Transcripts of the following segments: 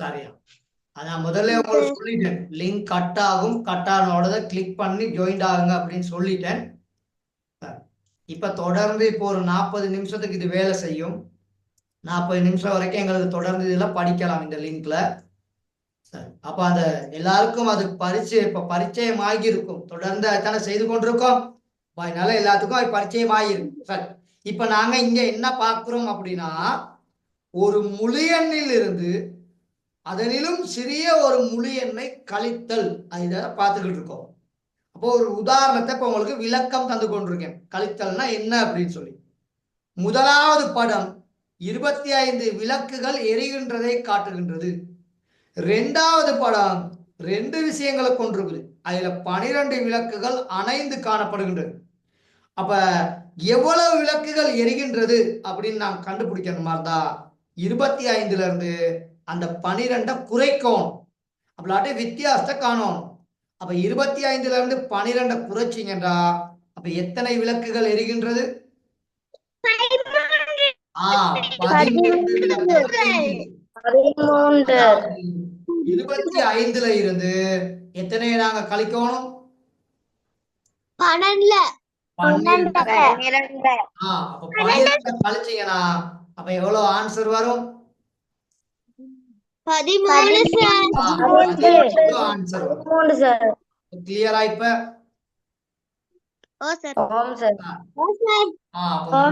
சரியா? அதான் முதல்ல உங்களுக்கு சொல்லிட்டேன். லிங்க் கட் ஆகும். கட் ஆனோட கிளிக் பண்ணி ஜாயின் ஆகுங்க அப்படின்னு சொல்லிட்டேன். இப்ப தொடர்ந்து இப்போ ஒரு 40 நிமிஷத்துக்கு இது வேலை செய்யும். 40 நிமிஷம் வரைக்கும் எங்களுக்கு தொடர்ந்து இதெல்லாம் படிக்கலாம் இந்த லிங்க்ல. சரி. அப்ப அந்த எல்லாருக்கும் அது இப்ப பரிச்சயம் ஆகியிருக்கும். தொடர்ந்து அதான செய்து கொண்டிருக்கோம். அதனால எல்லாத்துக்கும் அது பரிச்சயம் ஆகியிருக்கும். சரி. இப்ப நாங்க இங்க என்ன பார்க்கிறோம் அப்படின்னா, ஒரு முழு எண்ணில் இருந்து அதனிலும் சிறிய ஒரு முழு எண்ணை கழித்தல் இதை பார்த்துக்கிட்டு இருக்கோம். அப்போ ஒரு உதாரணத்தை இப்ப உங்களுக்கு விளக்கம் தந்து கொண்டிருக்கேன். கழித்தல்னா என்ன அப்படின்னு சொல்லி. முதலாவது படம் 25 விளக்குகள் எரிகின்றதை காட்டுகின்றது. இரண்டாவது படம் ரெண்டு விஷயங்களை கொண்டிருக்குது. அதுல 12 விளக்குகள் அணைந்து காணப்படுகின்றது. அப்ப எவ்வளவு விளக்குகள் எரிகின்றது அப்படின்னு நாம் கண்டுபிடிக்கணுமா இருந்தா 25ல இருந்து அந்த 12 குறைக்கணும். அப்படி வித்தியாசத்தை காணணும். அப்ப 25ல இருந்து 12 குறைச்சிங்கன்றா அப்ப எத்தனை விளக்குகள் எரிகின்றது? 13 விளக்குகள் எரிகின்றது. 13. அதாவது 25ல இருந்து எத்தனையை நாங்க கழிக்கணும்? 12. 12. அப்ப 12 கழிச்சீங்கன்னா அப்ப எவ்வளவு ஆன்சர் வரும்? 13 ஆன்சர் வரும். 13 சார். கிளியரா இப்ப? ஆம் சார். அப்ப ஆம் சார்.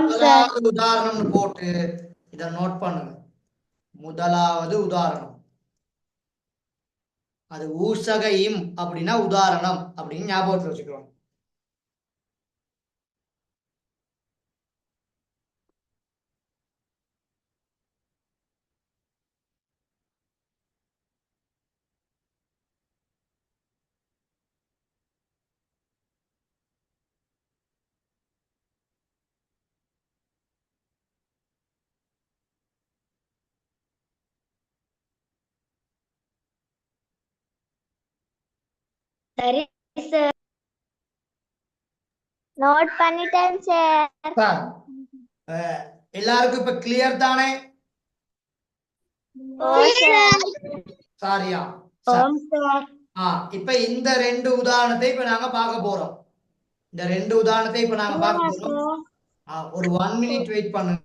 முதலாவது உதாரணம்னு போட்டு இத நோட் பண்ணுங்க. முதலாவது உதாரணம். அது ஊசக இம் அப்படின்னா உதாரணம் அப்படின்னு ஞாபகத்துல வச்சுக்கிறோம். சரி சார். நோட் பண்ணிட்டேன் சார். சார், எல்லாருக்கும் இப்ப கிளியர் தானே? சாரியா? சரி. ஆம் சார். இப்ப இந்த ரெண்டு உதாரணத்தை இப்ப நாங்க பார்க்க போறோம். இந்த ரெண்டு உதாரணத்தை இப்ப நாங்க பார்க்க போறோம். ஒரு 1 மினிட் வெயிட் பண்ணுங்க.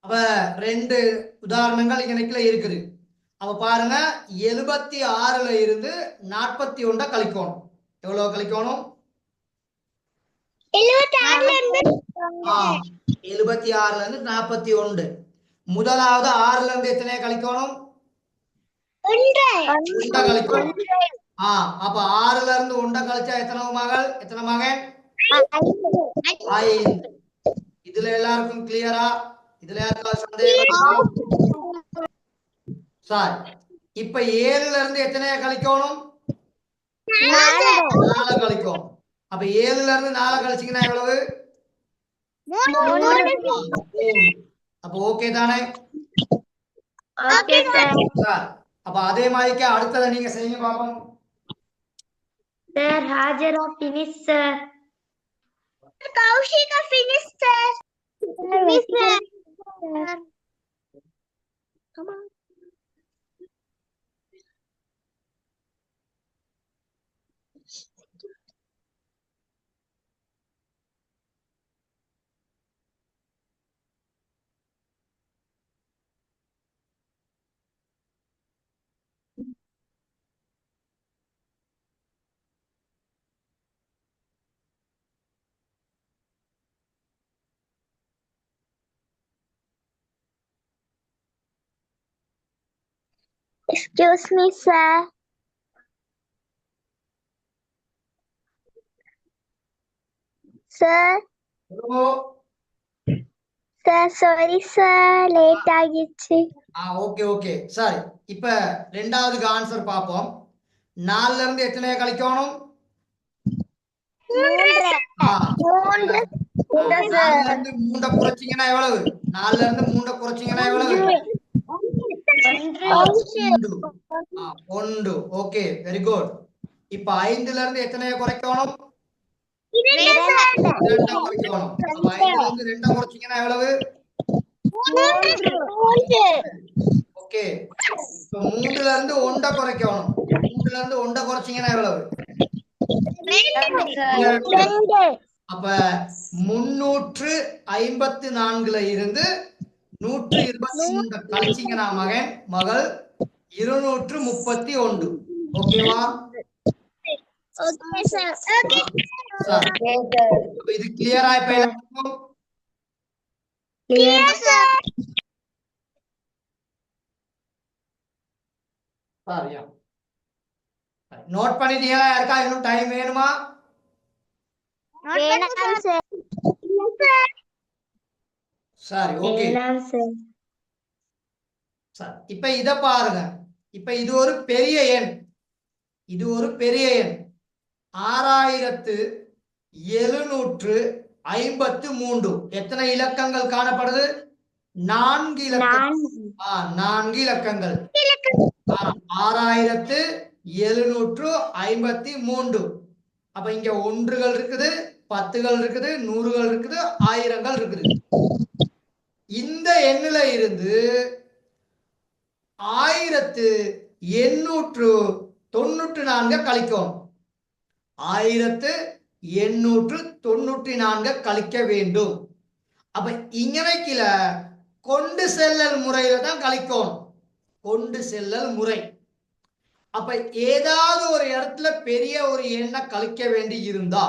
அப்ப ரெண்டு உதாரணங்கள் இங்க இருக்குது. அப்ப பாருங்க, 76ல இருந்து 41 கழிக்கணும். எவ்வளவு கழிக்கணும்? 76ல இருந்து 41. முதலாவது 6ல இருந்து எத்தனை கழிக்கணும்? 1 கழிக்கணும். அப்ப 6ல இருந்து 1 கழிச்சா எத்தனை மகள், எத்தனை மகன்? 5. இதுல எல்லாருக்கும் கிளியரா? இதுல யாருக்காவது சந்தேகம் இருக்கா? சார், இப்ப 7ல இருந்து எத்தனைய கழிக்கணும்? 4 கழிக்கும். அப்ப 7ல இருந்து 4 கழிச்சீங்கன்னா எவ்வளவு? 3. அப்ப ஓகே தானே? Okay sir. சார், அப்ப அதே மாதிரிக்கு அடுத்ததை நீங்க செய்யுங்க பாப்போம். Sir Hajara finish sir. Kaushika finish sir. Finish sir. Come on. Excuse me, sir. Sir சொல்லுங்க. சார் சாரி சார் லேட் ஆகிடுச்சு. ஓகே ஓகே சரி. இப்ப ரெண்டாவதுக்கு ஆன்சர் பார்ப்போம். 4ல இருந்து எத்தனைய கழிக்கணும்? ஆ, மூன்று. 4ல இருந்து 3 குறைச்சிங்கன்னா எவ்வளவு? 4ல இருந்து 3 குறைச்சிங்கன்னா எவ்வளவு? ஒன்று. ஒன்று. Okay very good. இப்ப 5ல இருந்து எத்தனைய குறைக்கணும்? 2 குறைக்கணும். அப்ப 5ல இருந்து 2 குறைச்சிங்கன்னா எவ்வளவு? ஓகே. இப்ப 3ல இருந்து 1 குறைக்கணும். 3ல இருந்து 1 குறைச்சிங்கன்னா எவ்வளவு? அப்ப 354ல இருந்து 123 கழிச்சிங்கன்னா மகள் 231. ஓகேவா? Okay sir. சார் அப்ப இது கிளியரா இப்ப எல்லாருக்கும்? Clear sir. சரியா நோட் பண்ணிட்டீங்களா? யாருக்கா இன்னும் டைம் வேணுமா? வேணாம் சார். சரி ஓகே வேணாம் சார். சார். இப்ப இத பாருங்க. இப்ப இது ஒரு பெரிய எண். இது ஒரு பெரிய எண். 6753. எத்தனை இலக்கங்கள் காணப்படுது? 4 இலக்கங்கள். 4 இலக்கங்கள். 6753. அப்ப இங்க ஒன்றுகள் இருக்குது, 10கள் இருக்குது, 100கள் இருக்குது, 1000கள் இருக்குது. இந்த எண்ணில இருந்து 1894 கழிக்கும். 1894 கழிக்க வேண்டும். அப்ப இங்கனைக்கில கொண்டு செல்லல் முறையில தான் கழிக்கணும். கொண்டு செல்லல் முறை. அப்ப ஏதாவது ஒரு இடத்துல பெரிய ஒரு எண்ணை கழிக்க வேண்டி இருந்தா,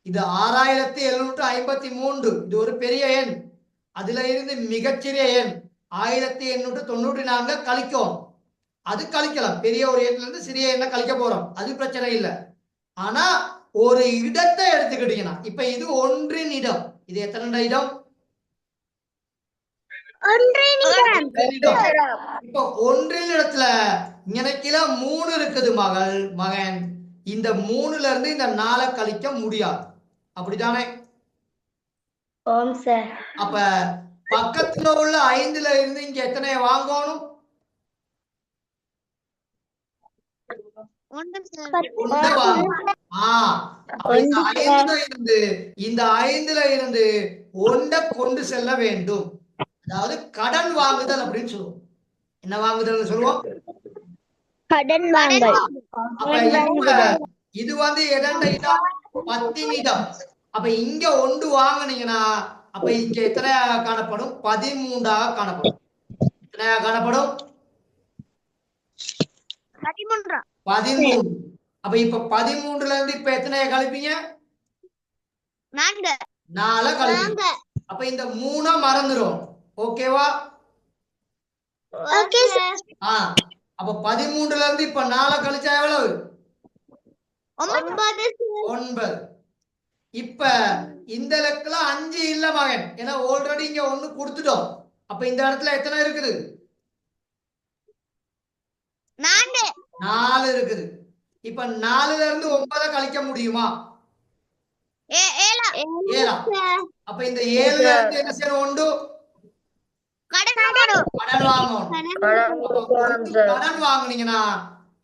இது 6753. இது ஒரு பெரிய எண். அதுல இருந்து மிகச்சிறிய எண் 1894 கழிக்கும். அது கழிக்கலாம். பெரிய ஒரு எண்ணில இருந்து சிறிய எண்ணை கழிக்க போறோம். அது பிரச்சனை இல்லை. ஆனா ஒரு இடத்தை எடுத்துக்கிட்டீங்கன்னா, இப்ப இது ஒன்றின் இடம். இது எத்தனை இடம்? இப்ப ஒன்றின் இடத்துல இங்கனைக்கில 3 இருக்குது மகன். இந்த 3ல இருந்து இந்த 4 கழிக்க முடியாது. அப்படித்தானே? ஓம் சார். அப்ப பக்கத்துல உள்ள 5ல இருந்து இங்க எத்தனை வாங்கணும்? 1 வாங்கணும். அப்ப இந்த 5ல இருந்து 1 கொண்டு செல்ல வேண்டும். அதாவது கடன் வாங்குதல் அப்படின்னு சொல்லுவோம். என்ன வாங்குதல் சொல்லுவோம்? கடன் வாங்கல். அப்ப இப்ப இது எதண்ட இடம்? 10 இடம். அப்ப இங்க 1 வாங்குனீங்கன்னா அப்ப இங்க எத்தனை காணப்படும்? 13 காணப்படும். எத்தனை காணப்படும்? 13. அப்ப இப்ப 13ல இருந்து இப்ப எத்தனை கழிப்பீங்க? 4 கழிப்பீங்க. அப்ப இந்த 3 மறந்துரும். ஓகேவா? Okay sir. அப்ப 13ல இருந்து இப்ப 4 கழிச்சா எவ்வளவு? 9. இப்ப இந்த லெக்கல 5 இல்ல மகன். ஏன்னா ஆல்ரெடி இங்க 1 கொடுத்துட்டோம். அப்ப இந்த இடத்துல எத்தனை இருக்குது? 4 இருக்குது. இப்ப 4ல இருந்து 9 கழிக்க முடியுமா? அப்ப இந்த 7ல இருந்து என்ன செய்யணும்? உண்டு கடன் வாங்கணும். கடன் வாங்குனீங்கன்னா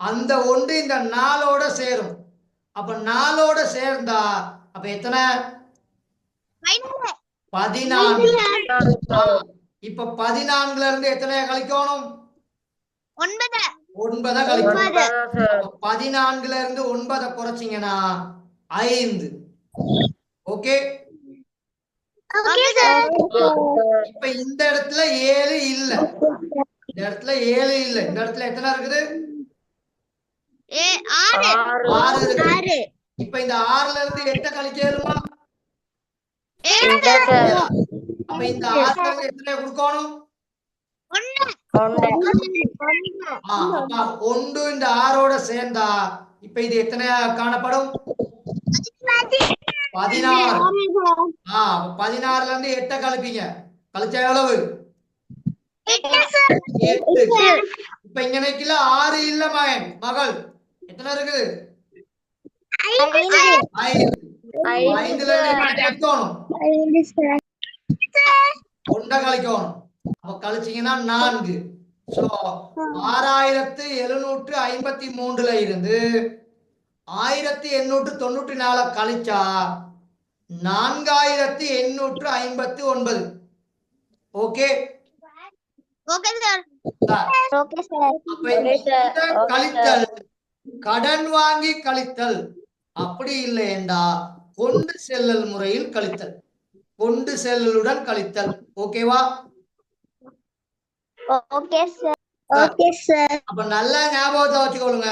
அந்த 1 இந்த 4ஓட சேரும். அப்ப 4ஓட சேர்ந்தா அப்ப எத்தனை? 14. இப்ப 14ல இருந்து எத்தனை கழிக்கணும்? 9 கழிக்கணும். 14ல இருந்து 9 குறைச்சிங்கன்னா 5. ஓகே. இப்ப இந்த இடத்துல 7 இல்ல. இந்த இடத்துல 7 இல்ல. இந்த இடத்துல எத்தனை இருக்குது? 6 இருக்கு. இப்ப இந்த 6ல இருந்து 8 கழிக்கணுமா? அப்ப இந்த 6ல இருந்து எத்தனை கொடுக்கணும்? 1 இந்த 6ஓட சேர்ந்தா இப்ப இது எத்தனை காணப்படும்? 16. 16ல இருந்து 8 கழிப்பீங்க. கழிச்சா எவ்வளவு? 8. இப்ப இங்க நிக்கல 6 இல்ல மகள் எத்தனை இருக்குது? 5. 5ல இருந்து என்ன கழிக்கணும்? 1 கழிக்கணும். அப்ப கழிச்சீங்கன்னா 4. சோ 6753ல இருந்து 1894 கழிச்சா 4859. ஓகே கழித்தல் கடன் வாங்கி கழித்தல் அப்படி இல்லையென்றா கொண்டு செல்லல் முறையில் கழித்தல், கொண்டு செல்லலுடன் கழித்தல். ஓகேவா? அப்ப நல்லா ஞாபகத்தை வச்சுக்கொள்ளுங்க.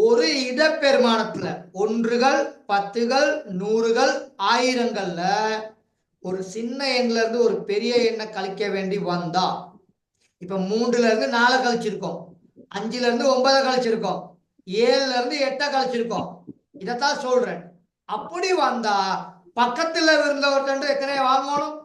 ஒரு இடப்பெருமானத்துல ஒன்றுகள், பத்துகள், நூறுகள், ஆயிரங்கள்ல ஒரு சின்ன எண்ல இருந்து ஒரு பெரிய எண்ணை கழிக்க வேண்டி வந்தா, இப்ப 3ல இருந்து 4 கழிச்சிருக்கோம், 5ல இருந்து 9 கழிச்சிருக்கோம், 7ல இருந்து 8 கழிச்சிருக்கோம். இதத்தான் சொல்றேன். அப்படி வந்தா பக்கத்துல இருந்தவர்கிட்ட எத்தனை வாங்கணும்?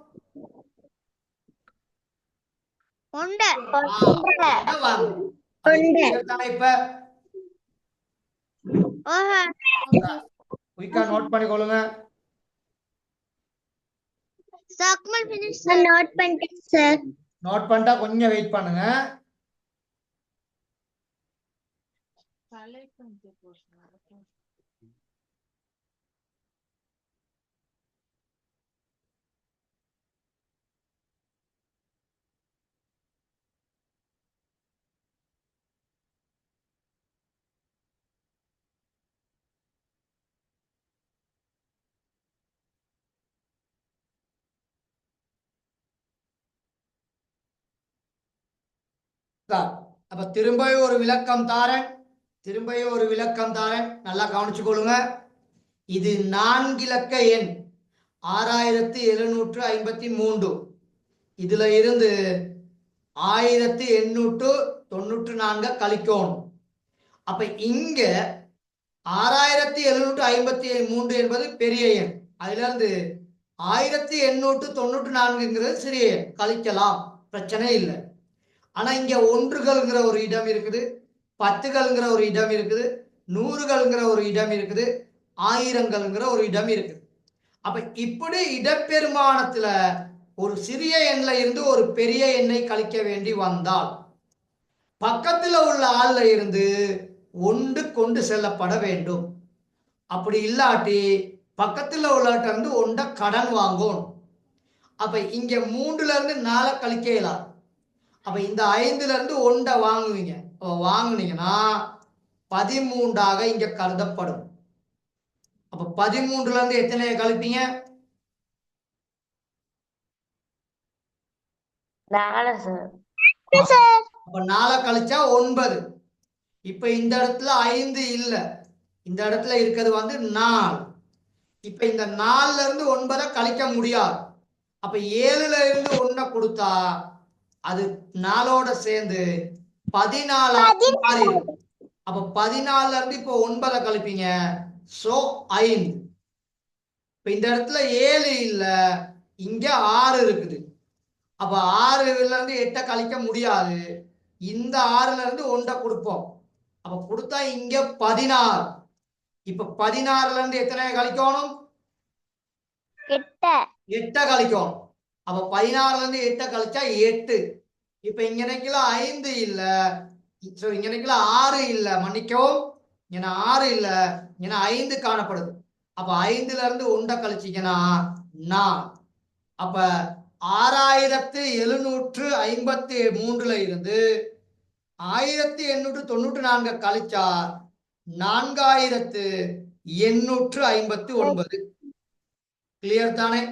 இப்ப நோட் பண்ணிக்கொள்ளுங்க. நோட் பண்ணிட்டா கொஞ்சம் வெயிட் பண்ணுங்க. அப்ப திரும்பியும் ஒரு விளக்கம் தாரேன், நல்லா கவனிச்சு கொள்ளுங்க. இது 4 இலக்க எண் 6753. இதுல இருந்து 1894 கழிக்கணும். அப்ப இங்க 6753 என்பது பெரிய எண், அதுல இருந்து 1894 சிறிய எண் கழிக்கலாம், பிரச்சனை இல்லை. ஆனா இங்க ஒன்றுகள்ங்கிற ஒரு இடம் இருக்குது, பத்துகள்ங்கிற ஒரு இடம் இருக்குது, நூறுகள்ங்கிற ஒரு இடம் இருக்குது, ஆயிரங்கள்ங்கிற ஒரு இடம் இருக்குது. அப்ப இப்படி இடப்பெருமானத்துல ஒரு சிறிய எண்ல இருந்து ஒரு பெரிய எண்ணை கழிக்க வேண்டி வந்தால் பக்கத்துல உள்ள ஆள்ல இருந்து ஒன்று கொண்டு செல்லப்பட வேண்டும். அப்படி இல்லாட்டி பக்கத்துல உள்ளாட்ட இருந்து ஒன்றை கடன் வாங்கும். அப்ப இங்க 3ல இருந்து 4 கழிக்கலாம். அப்ப இந்த 5ல இருந்து 1 வாங்குவீங்க. வாங்குனீங்கன்னா 13ஆக இங்க கருதப்படும். அப்ப 13ல இருந்து எத்தனைய கழிப்பீங்க? 4 சார். அப்ப 4 கழிச்சா 9. இப்ப இந்த இடத்துல 5 இல்ல, இந்த இடத்துல இருக்கிறது 4. இப்ப இந்த 4ல இருந்து 9 கழிக்க முடியாது. அப்ப 7ல இருந்து 1 கொடுத்தா அது 4ஓட சேர்ந்து 14 மாறிடும். அப்ப 14ல இருந்து இப்போ 9 கழிப்பீங்க, சோ 5. இப்ப இந்த இடத்துல 7 இல்ல, இங்க 6 இருக்குது. அப்ப 6ல இருந்து 8 கழிக்க முடியாது. இந்த 6ல இருந்து 1 கொடுப்போம். அப்ப கொடுத்தா இங்க 16. இப்ப 16ல இருந்து எத்தனை கழிக்கணும்? 8 கழிக்கணும். அப்ப 16ல இருந்து 8 கழிச்சா 8. இப்ப இங்க 5 இல்ல, இங்க 6 இல்ல, மன்னிக்கவும், இங்க 6 இல்ல, இங்க 5 காணப்படுது. அப்ப 5ல இருந்து 1 கழிச்சீங்கன்னா 4. அப்ப 6753ல இருந்து 1894 கழிச்சா 4859. கிளியர் தானே?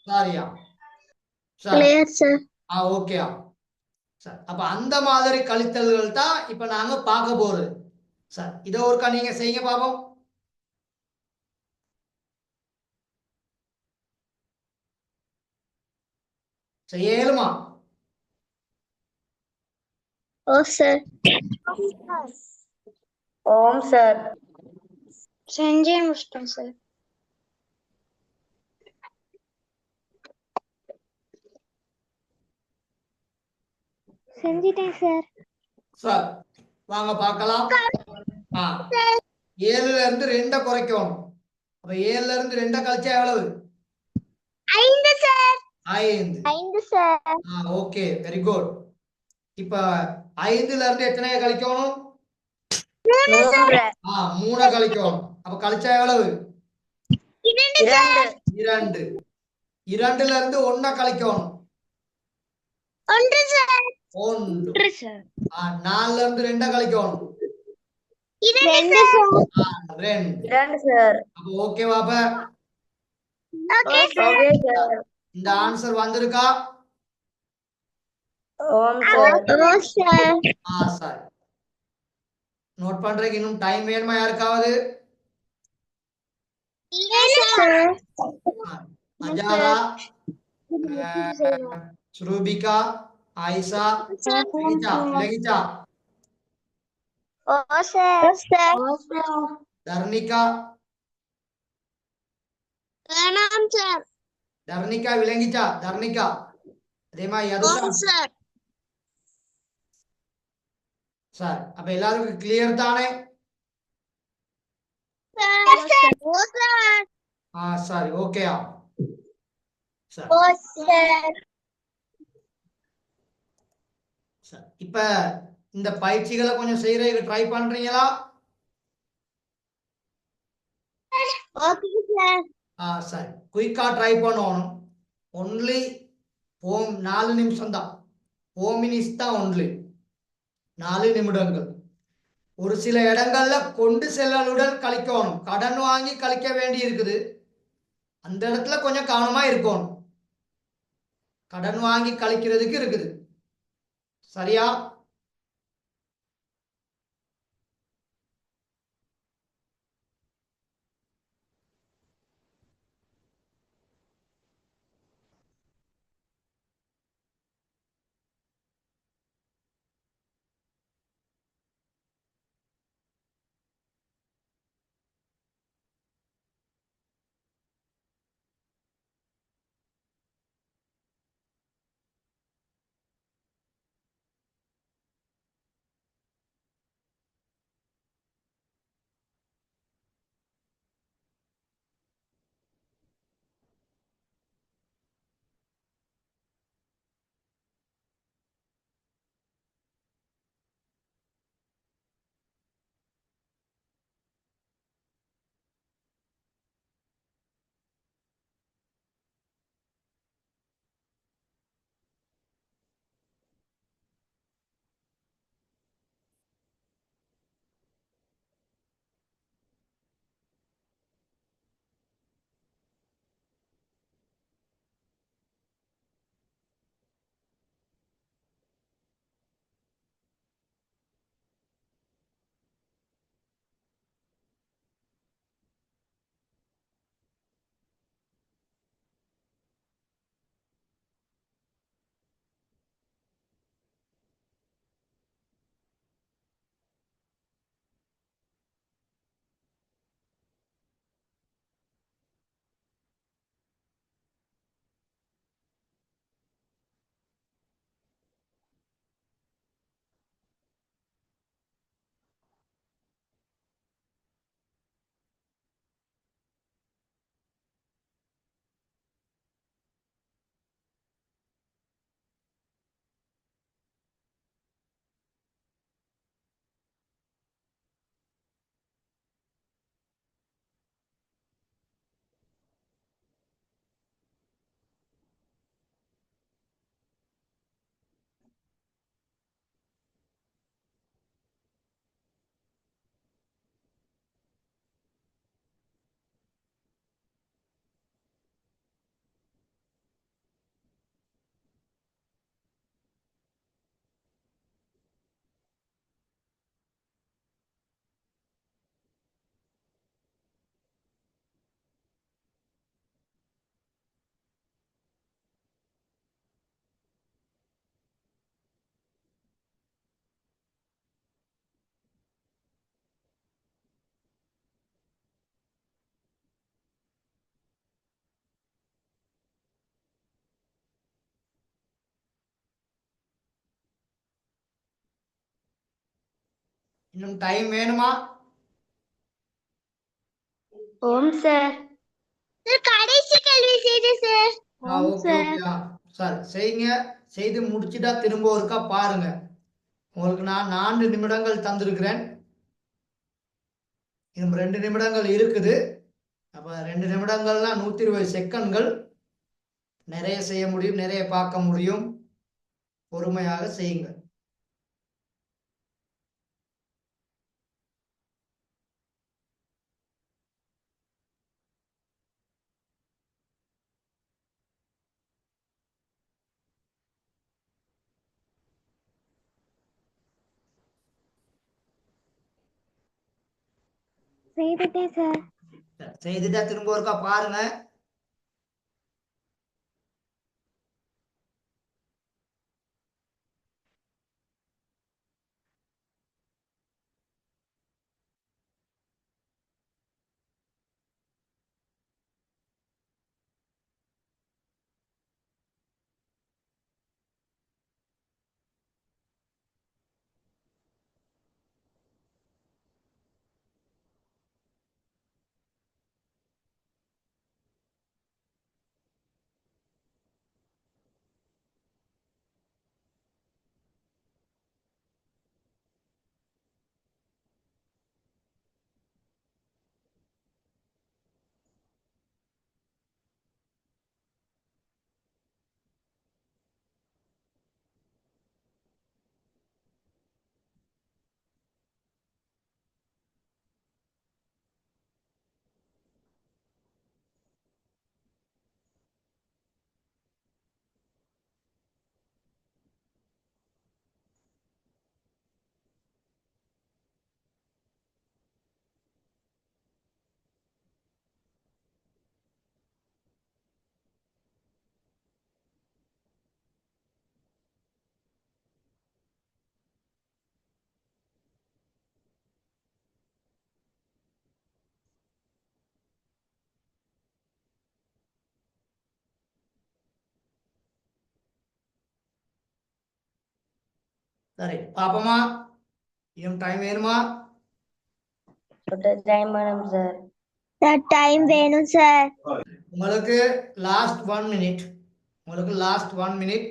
சாரியா? ஓகேயா? அப்ப அந்த மாதிரி கழித்தல்கள் தான் இப்ப நாங்க பார்க்க போறது. சார் இதை ஒருக்கா நீங்க செய்யுங்க பாப்போம். செய்ய இயலுமா? ஓம் சார். செஞ்சே முடிச்சிட்டோம் சார். செஞ்சிட்டேன் சார். சார் வாங்க பார்க்கலாம். 7ல இருந்து 2 குறைக்கணும். அப்ப 7ல இருந்து 2 கழிச்சா எவ்வளவு? 5 sir. 5. 5 sir. Okay, very good. இப்ப 5ல இருந்து எத்தனைய கழிக்கணும்? 3 சார். 3 கழிக்கணும். அப்ப கழிச்சா எவ்வளவு? 2 சார். 2. 2ல இருந்து 1 கழிக்கணும். 1 சார். 1. 1 சார். 4ல இருந்து 2 கழிக்கணும். 2 சார். 2. 2 சார். அப்ப ஓகேவா? அப்ப ஓகே சார். இந்த ஆன்சர் வந்திருக்கா? ஓம் சார். சார் நோட் பண்றதுக்கு இன்னும் டைம் வேணுமா யாருக்காவது? சார். அஜாரா, ஸ்ரூபிகா, ஆயிஷா, விலகிச்சா, ஓ சார். தர்ணிகா, வேணாம் சார். தர்ணிகா விளங்கிச்சா? தர்ணிகா, அதே மாதிரி யதுஷா. சார். சார் அப்ப எல்லாருக்கும் கிளியர் தானே? சரி, ஓகேயா? சார் இப்ப இந்த பயிற்சிகளை கொஞ்சம் செய்யறதுக்கு ட்ரை பண்றீங்களா? சரி, குயிக்கா ட்ரை பண்ணணும். ஒன்லி 4 நிமிஷம் தான். 4 மினிட்ஸ் தான். ஒன்லி 4 நிமிடங்கள். ஒரு சில இடங்கள்ல கொண்டு செல்லலுடன் கழிக்கணும். கடன் வாங்கி கழிக்க வேண்டி இருக்குது. அந்த இடத்துல கொஞ்சம் கவனமா இருக்கணும். கடன் வாங்கி கழிக்கிறதுக்கு இருக்குது. சரியா? இன்னும் டைம் வேணுமா? ஓம் சார். சார் கடைசி கேள்வி செய்து சார். ஓம் ஓகே சார். ஓகே சார் செய்யுங்க. செய்து முடிச்சுட்டா திரும்ப ஒருக்கா பாருங்க. உங்களுக்கு நான் 4 நிமிடங்கள் தந்திருக்கிறேன். இன்னும் 2 நிமிடங்கள் இருக்குது. அப்ப 2 நிமிடங்கள்னா 120 செகண்ட்கள். நிறைய செய்ய முடியும், நிறைய பார்க்க முடியும். பொறுமையாக செய்யுங்க. செய்துட்டேன் சார். செய்துட்டா திரும்ப ஒருக்கா பாருங்க. சரி பாப்போமா? இன்னும் டைம் வேணுமா? டைம் வேணும் சார். சார் டைம் வேணும் சார். உங்களுக்கு லாஸ்ட் 1 மினிட். உங்களுக்கு லாஸ்ட் 1 மினிட்.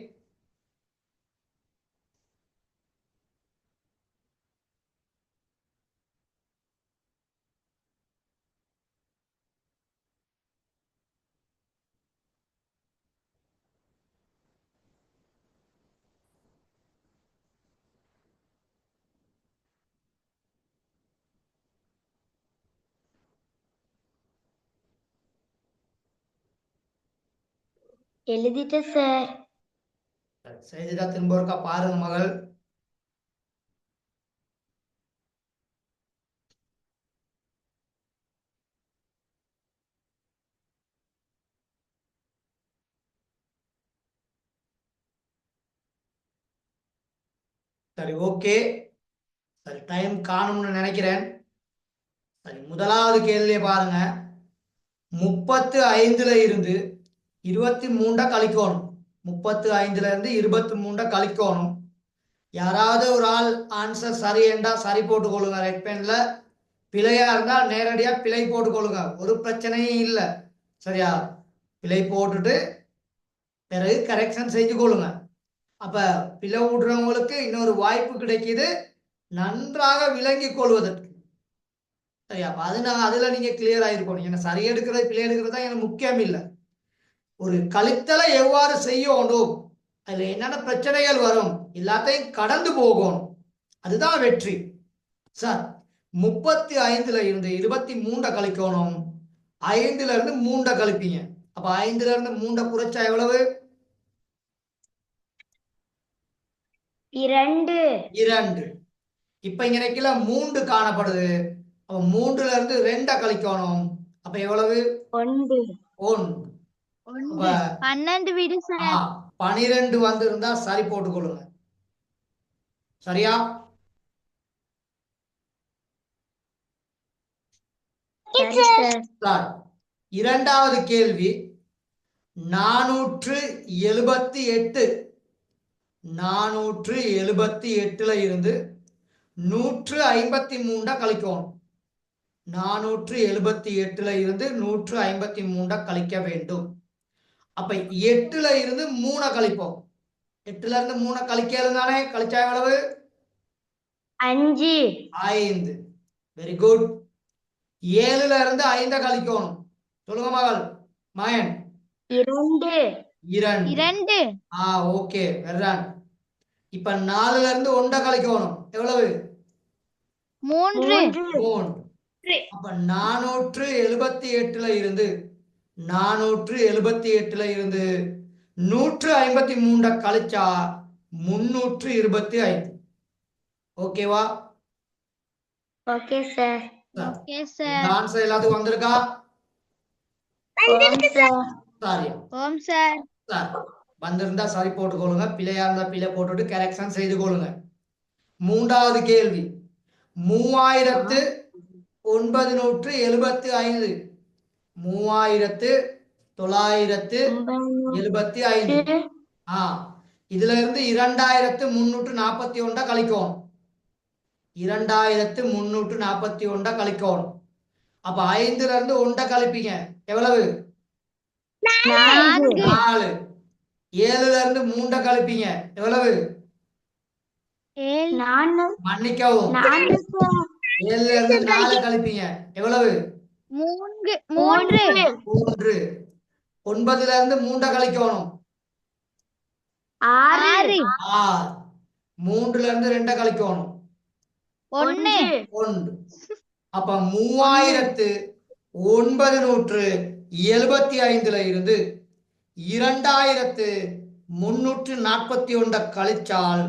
எழுதிட்டேன் சார். செய்துட்டா திரும்ப ஒருக்கா பாருங்க மகள். சரி ஓகே. சரி டைம் காணும்னு நினைக்கிறேன். சரி முதலாவது கேள்வியை பாருங்க. 35ல இருந்து 23 கழிக்கணும். 35ல இருந்து 23 கழிக்கணும். யாராவது ஒரு ஆள் ஆன்சர் சரி என்றா சரி போட்டுக்கொள்ளுங்க ரெட் பென்ல. பிழையா இருந்தால் நேரடியா பிழை போட்டுக்கொள்ளுங்க. ஒரு பிரச்சனையும் இல்லை. சரியா? பிழை போட்டுட்டு பிறகு கரெக்ஷன் செஞ்சு கொள்ளுங்க. அப்ப பிழை விடுறவங்களுக்கு இன்னொரு வாய்ப்பு கிடைக்குது நன்றாக விளங்கி கொள்வதற்கு. சரியா? அப்ப அதுல நீங்க கிளியர் ஆயிருக்கணும். ஏன்னா சரி எடுக்கிறது பிழை எடுக்கிறது தான் எனக்கு முக்கியம் இல்லை. ஒரு கழித்தலை எவ்வாறு செய்யணும், அதுல என்னென்ன பிரச்சனைகள் வரும், எல்லாத்தையும் கடந்து போகணும். அதுதான் வெற்றி. சார் 35ல இருந்து 23 கழிக்கணும். 5ல இருந்து 3 கழிப்பீங்க. அப்ப 5ல இருந்து 3 குறைச்சா எவ்வளவு? 2. இப்ப இங்க நிக்கல 3 காணப்படுது. அப்ப 3ல இருந்து 2 கழிக்கணும். அப்ப எவ்வளவு? 1. 12 விடு சார். 12 வந்திருந்தா சரி போட்டுக்கொள்ளுங்க. சரியா? சார் இரண்டாவது கேள்வி 478. 478ல இருந்து 153 கழிக்கணும். 478 இருந்து 153 கழிக்க வேண்டும். அப்ப 8 இருந்து 3 கழிப்போம். 8 இருந்து 3 கழிக்கிறது தானே, கழிச்சா எவ்வளவு? 5 5. Very good. 7 இருந்து 5 கழிக்கணும். சொல்லுங்க மகள் மயன். 2 2. ஓகே வெர்ரான். இப்ப 4 இருந்து 1 கழிக்கணும். எவ்வளவு? 3 3. அப்ப 478 இருந்து 153 கழிச்சா 325. ஓகேவா? Okay sir. Okay sir. Answer எல்லாத்துக்கும் வந்திருக்கா? ஓம் சார். சாரி ஓம் சார். சார் வந்திருந்தா சரி போட்டுக்கொள்ளுங்க, பிழையா இருந்தா பிழை போட்டுட்டு கரெக்ஷன் செய்து கொள்ளுங்க. 3வது கேள்வி. 3975 3975. இதுல இருந்து 2341 கழிக்கணும். 2341 கழிக்கணும். அப்ப 5 இருந்து 1 கழிப்பீங்க. எவ்வளவு? 4 4. 7 இருந்து 3 கழிப்பீங்க. எவ்வளவு? 4 மன்னிக்கவும். 4 சார். 7 இருந்து 4 கழிப்பீங்க. எவ்வளவு? 3. 3. 9 இருந்து 3 கழிக்கணும். 6 6. 3 இருந்து 2 கழிக்கணும். 1. 1. அப்ப 3975 இருந்து 2341 கழிச்சால்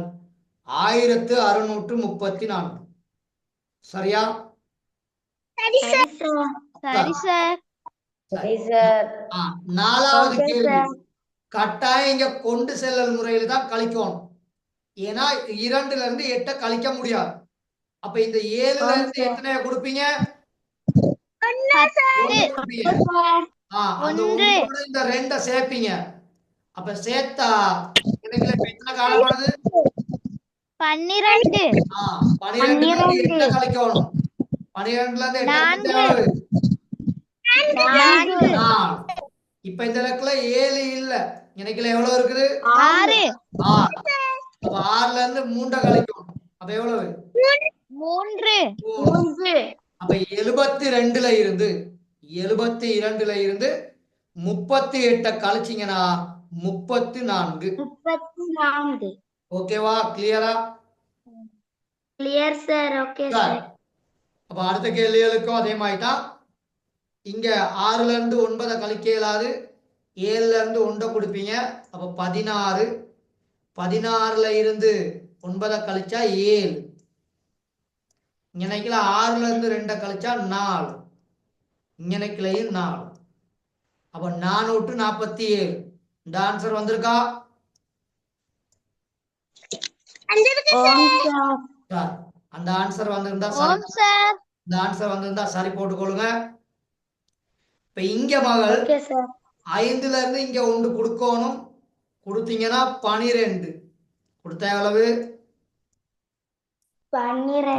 1634. சரியா? சரி சார். சரி சார். சரி சார். 4வது ஓகே கேள்வி. சார். கட்டாயம் இங்க கொண்டு செல்லல் முறையில தான் கழிக்கணும். ஏன்னா 2 இருந்து 8 கழிக்க முடியாது. அப்ப இந்த 7 இருந்து எத்தனைய கொடுப்பீங்க? 1 கொடுப்பீங்க. அந்த 1 இந்த 2 சேர்ப்பீங்க. அப்ப சேர்த்தா எனக்கு எத்தனை காணப்படுது? 12. 12 இருந்து 8 கழிக்கணும். 12 இருந்து 8 கழிச்சா எவ்வளவு? 4. 4. இப்ப இந்த இலக்குல 7 இல்ல. எனக்குல எவ்வளவு இருக்குது? 6. 6. அப்ப 6 இருந்து 3 கழிக்கணும். அப்ப எவ்வளவு? 3. 3. அப்ப 72 இருந்து 38 கழிச்சீங்கன்னா 34. 34. ஓகேவா? கிளியரா? Clear sir. Okay sir. அப்ப அடுத்த கேள்விகளுக்கும் அதே மாதிரி தான். இங்க 6 இருந்து 9 கழிக்க இயலாது. 7 இருந்து 1 கொடுப்பீங்க. அப்ப 16. 16 இருந்து 9 கழிச்சா 7. இங்க 6 இருந்து 2 கழிச்சா 4. இங்க 4. அப்ப 447. இந்த ஆன்சர் வந்திருக்கா? ஓம் சார். சார் அந்த ஆன்சர் வந்திருந்தா சரி. ஓம் சார். இந்த ஆன்சர் வந்திருந்தா சரி போட்டுக்கொள்ளுங்க. இப்ப இங்க மகள் ஓகே சார். 5 இருந்து இங்க 1 கொடுக்கணும். கொடுத்தீங்கன்னா 12. கொடுத்தா எவ்வளவு? 12.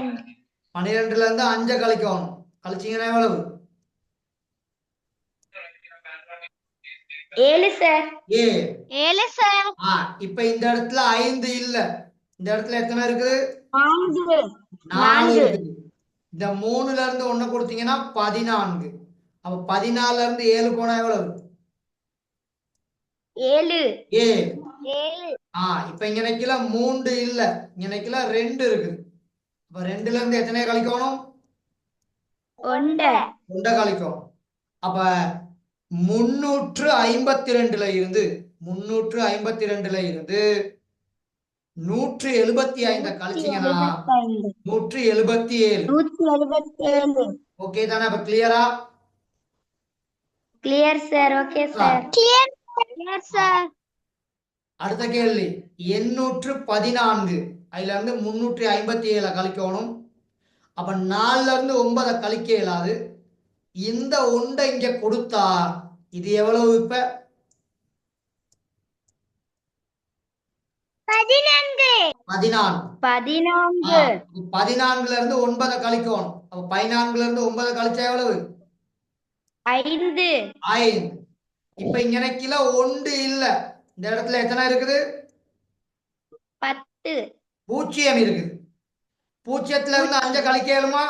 12 இருந்து 5 கழிக்கணும். கழிச்சீங்கன்னா எவ்வளவு? 7 சார். 7 சார். இப்ப இந்த இடத்துல 5 இல்ல. இந்த இடத்துல எத்தனை இருக்குது? 4. 4 இருக்குது. இந்த 3 இருந்து 1 கொடுத்தீங்கன்னா 14. அப்ப 14 இருந்து 7 போனா எவ்வளவு? 7. 7. 7. இப்ப இங்க 3 இல்ல. இங்க 2 இருக்குது. அப்ப 2 இருந்து எத்தனை கழிக்கணும்? 1. 1 கழிக்கணும். அப்ப 352 இருந்து 175 கழிச்சீங்கன்னா 177. 177. ஓகே தானே? அப்ப கிளியரா? Clear sir. Okay sir. Clear sir. அடுத்த கேள்வி. 814. அதுல இருந்து 357 கழிக்கணும். அப்ப 4 இருந்து 9 கழிக்க இயலாது. இந்த 1 இங்க கொடுத்தா இது எவ்வளவு? இப்ப 14. 14. 14. 14ல இருந்து 9 கழிக்கணும். அப்ப 14ல இருந்து 9 கழிச்சா எவ்வளவு? 5. 5. இப்ப இங்க கீழே 1 இல்ல. இந்த இடத்துல எத்தனை இருக்குது? 10. 0 இருக்குது. 0ல இருந்து 5 கழிக்கலுமா?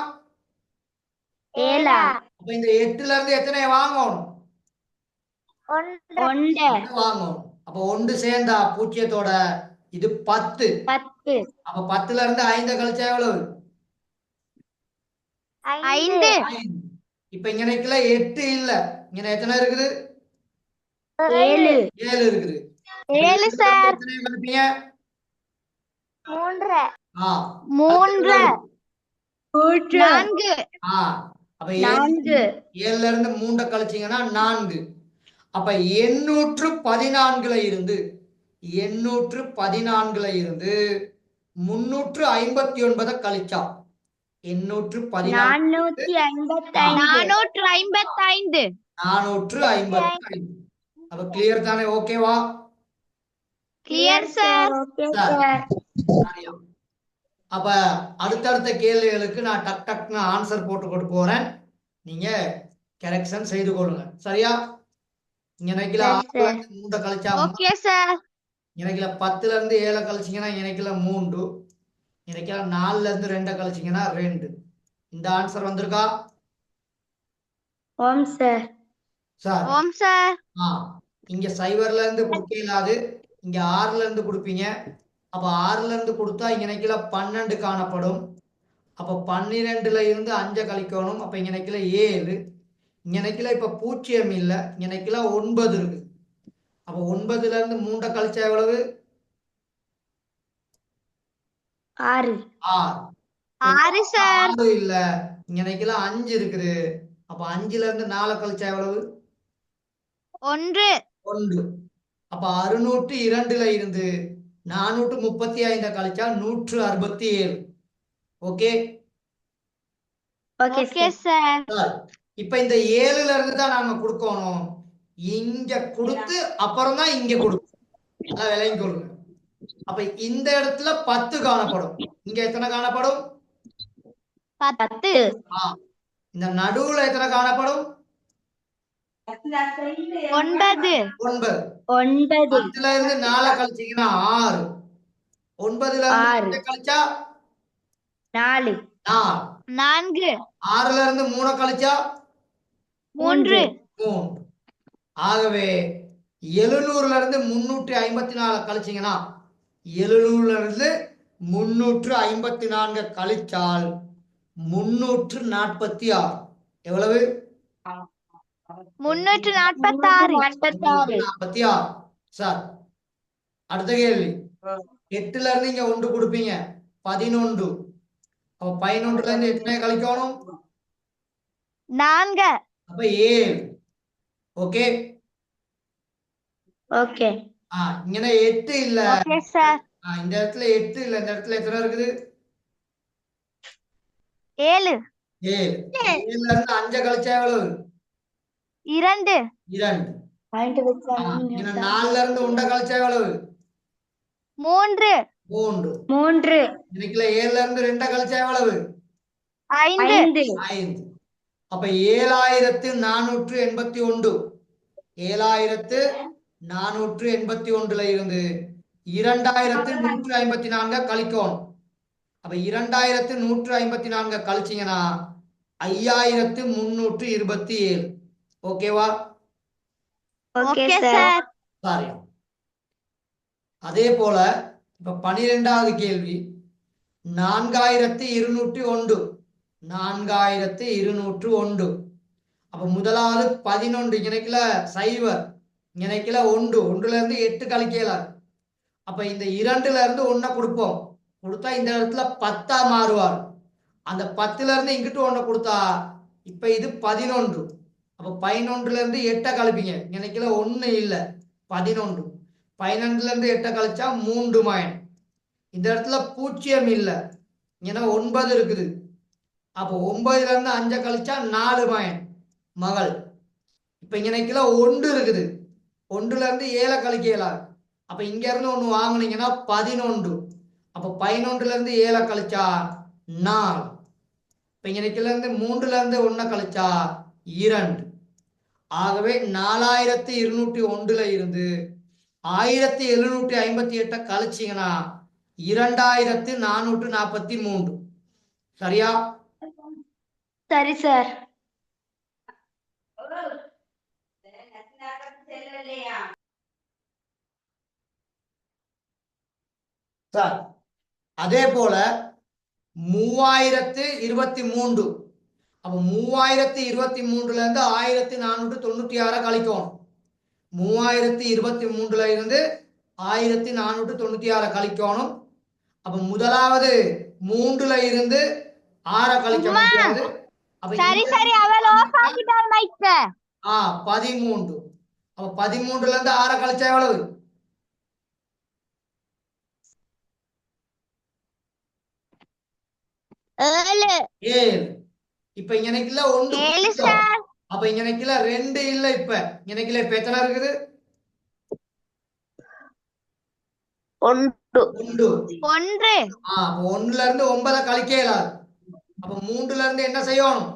7. அப்ப இந்த 8ல இருந்து எத்தனை வாங்கணும்? 1. வாங்கணும். அப்ப 1 சேர்ந்தா 0த்தோட இது 10. 10. அப்ப 10ல இருந்து 5 கழிச்சா எவ்வளவு? 5 5. இப்ப இங்க 8 இல்ல. இங்க எத்தனை இருக்குது? 7. 7 இருக்குது. 7 சார். எத்தனை கழிப்பீங்க? 3. 3 4. 4 அப்ப 4. 7ல இருந்து 3 கழிச்சீங்கன்னா 4. அப்ப 814ல இருந்து 359 கழிச்சா 814 455 455. அப்ப கிளியர் தானே? ஓகேவா? Clear sir. அப்ப அடுத்தடுத்த கேள்விகளுக்கு நான் டக் டக்னு ஆன்சர் போட்டு போறேன். நீங்க கரெக்ஷன் செய்து கொள்ளுங்க. சரியா? இங்க 3 கழிச்சா ஓகே சார். 10ல இருந்து 7 கழிச்சீங்கன்னா 3. 4ல இருந்து 2 கழிச்சீங்கன்னா 2. இந்த ஆன்சர் வந்திருக்கா? ஓம் சார். சார் ஓம் சார். இங்க 0ல இருந்து கொடுக்க இயலாது. இங்க 6ல இருந்து கொடுப்பீங்க. அப்ப 6ல இருந்து கொடுத்தா இங்க 12 காணப்படும். அப்ப 12ல இருந்து 5 கழிக்கணும். அப்ப இங்க 7. இங்க இப்ப 0 இல்ல. இங்க 9 இருக்கு. அப்ப 9ல இருந்து 3 கழிச்சா எவ்வளவு? 6. 6 சார். 6 இல்ல. இங்க 5 இருக்குது. அப்ப 5ல இருந்து 4 கழிச்சா எவ்வளவு? 1 1. அப்ப 602ல இருந்து 435 கழிச்சா 167. Okay okay sir. இப்ப இந்த 7ல இருந்து தான் நாங்க கொடுக்கணும். இங்க கொடுத்து அப்புறம் தான் இங்க கொடுக்கணும். அதான் விலையும் கொள்ளுங்க. அப்ப இந்த இடத்துல 10 காணப்படும். இங்க எத்தனை காணப்படும்? 10 இந்த நடுவுல எத்தனை காணப்படும்? 9 10ல இருந்து 4 கழிச்சீங்கன்னா 6. 9ல இருந்து 2 கழிச்சா 4. 4 6ல இருந்து 3 கழிச்சா 3 3. ஆகவே 700ல இருந்து 354 கழிச்சீங்கன்னா 700ல இருந்து 354 கழிச்சால் 346. எவ்வளவு? 346. சார் அடுத்த கேள்வி. 8ல இருந்து இங்க 1 கொடுப்பீங்க. 11. அப்ப 11ல இருந்து எத்தனை கழிக்கணும்? 4 அப்ப 7. ஓகே இங்க 8 இல்ல. Okay sir. இந்த இடத்துல 8 இல்ல. இந்த இடத்துல எத்தனை இருக்குது? 7 7ல இருந்து 5 கழிச்சா எவ்வளவு? 2 2. 4ல இருந்து 1 கழிச்சா எவ்வளவு? 3 3. 7ல இருந்து 2 கழிச்சா எவ்வளவு? 5 5. அப்ப 7481. 7481ல இருந்து 2154 கழிக்கணும். அப்ப 2154 கழிச்சீங்கன்னா 5327. ஓகேவா? Okay sir. சாரி. அதே போல இப்ப 12வது கேள்வி. 4201. 4201. அப்ப முதலாவது 11. இணைக்கல 0. இணைக்கல 1. 1ல இருந்து 8 கழிக்கலாம். அப்ப இந்த 2ல இருந்து 1 கொடுப்போம். கொடுத்தா இந்த இடத்துல 10 மாறுவார். அந்த 10ல இருந்து இங்கிட்டு 1 கொடுத்தா இப்ப இது 11. அப்ப 11ல இருந்து 8 கழிப்பீங்க. இணைக்கல 1 இல்ல. 11. 11ல இருந்து 8 கழிச்சா 3 மயன். இந்த இடத்துல 0 இல்ல. ஏன்னா 9 இருக்குது. அப்போ 9ல இருந்து 5 கழிச்சா 4 மயன் மகள். இப்ப இங்க 1 இருக்குது. 1ல இருந்து 7 கழிக்கலாம். அப்ப இங்க இருந்து 1 வாங்குனீங்கன்னா 11. அப்ப 11ல இருந்து 7 கழிச்சா 4. இப்ப இங்கனைக்குல இருந்து 3ல இருந்து 1 கழிச்சா 2. ஆகவே 4201ல இருந்து 1758 கழிச்சீங்கன்னா 2443. சரியா? சரி சார். சார் அதே போல 3023. அப்ப 3023ல இருந்து 1496 கழிக்கணும். 3023ல இருந்து 1496 கழிக்கணும். அப்ப முதலாவது 3ல இருந்து 6 கழிக்க முடியாது. அப்ப சரி சரி, அவள் ஆஃப் ஆக்கிட்டார் மைக்க. 13. அப்ப 13ல இருந்து 6 கழிச்சா எவ்வளவு? 7. இப்ப இங்கனைக்குல 1 7 சார். அப்ப இங்கனைக்குல 2 இல்ல. இப்ப இங்கனைக்குல இப்ப எத்தனை இருக்குது? 1. 1. 1. அப்ப 1ல இருந்து 9 கழிக்க இயலாது. அப்ப 3ல இருந்து என்ன செய்யணும்?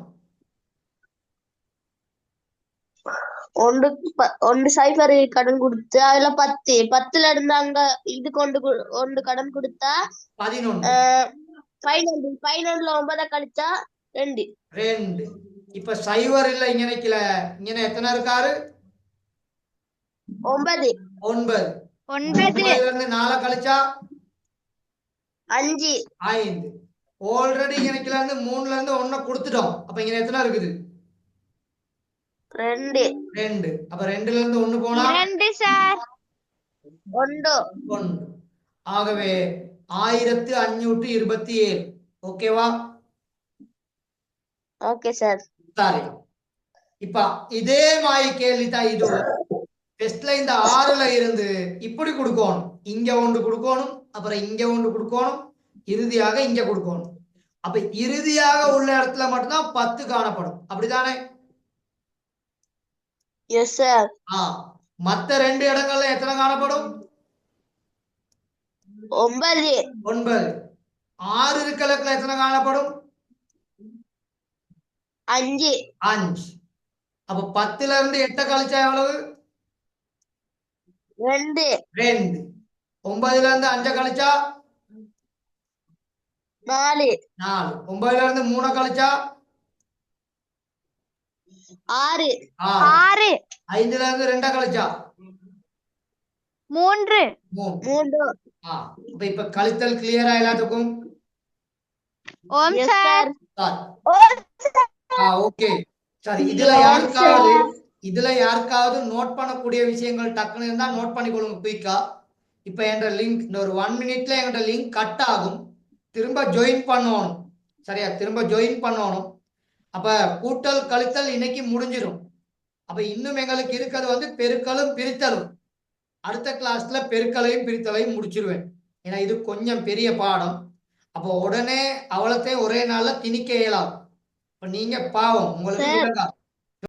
1 சைபர் கடன் கொடுத்து அதுல 10. 10ல இருந்து அங்க இது கொண்டு 1 கடன் கொடுத்தா 11. 11. 11ல 9 கழிச்சா 2. 2. இப்ப சைவர் இல்ல இங்கனைக்குல. இங்க எத்தனை இருக்காரு? 9. 9. 9. 9ல இருந்து 4 கழிச்சா 5. 5. ஆல்ரெடி இங்கனைக்குல இருந்து 3ல இருந்து 1 கொடுத்துட்டோம். அப்ப இங்க எத்தனை இருக்குது? 2. 2. அப்ப 2ல இருந்து 1 போனா 2 சார். 1. 1. ஆகவே 1527. ஓகேவா? Okay sir. சரி. இப்ப இதே மாதிரி கேள்வி தான் இது. டெஸ்ட்ல இந்த 6ல இருந்து இப்படி கொடுக்கணும். இங்க 1 கொடுக்கணும், அப்புறம் இங்க 1 கொடுக்கணும், இறுதியாக இங்க கொடுக்கணும். அப்ப இறுதியாக உள்ள இடத்துல மட்டும்தான் 10 காணப்படும். அப்படித்தானே? Yes sir. மத்த 2 இடங்கள்ல எத்தனை காணப்படும்? 9. 9. 6 இருக்கலக்குல எத்தனை காணப்படும்? 5. 5. அப்ப 10ல இருந்து 8 கழிச்சா எவ்வளவு? 2. 2. 9ல இருந்து 5 கழிச்சா 4. 4. 9ல இருந்து 3 கழிச்சா 6. 6. 6. 5ல இருந்து 2 கழிச்சா 3. 3. 3. அப்ப இப்ப கழித்தல் கிளியரா எல்லாத்துக்கும்? ஓம் எஸ் சார். சார். ஓகே. சரி, இதுல யாருக்காவது நோட் பண்ணக்கூடிய விஷயங்கள் டக்குன்னு இருந்தா நோட் பண்ணிக்கொள்ளுங்க குயிக்கா. இப்ப என்ற லிங்க் இந்த ஒரு 1 மினிட்ல என்கிட்ட லிங்க் கட் ஆகும். திரும்ப ஜாயின் பண்ணணும். சரியா? திரும்ப ஜாயின் பண்ணணும். அப்ப கூட்டல் கழித்தல் இன்னைக்கு முடிஞ்சிடும். அப்ப இன்னும் எங்களுக்கு இருக்கிறது வந்து பெருக்கலும் பிரித்தலும். அடுத்த கிளாஸ்ல பெருக்கலையும் பிரித்தலையும் முடிச்சிருவேன். ஏன்னா இது கொஞ்சம் பெரிய பாடம். அப்போ உடனே அவ்வளத்தையும் ஒரே நாள்ல திணிக்க இயலாது. இப்ப நீங்க பாவம் உங்களுக்கு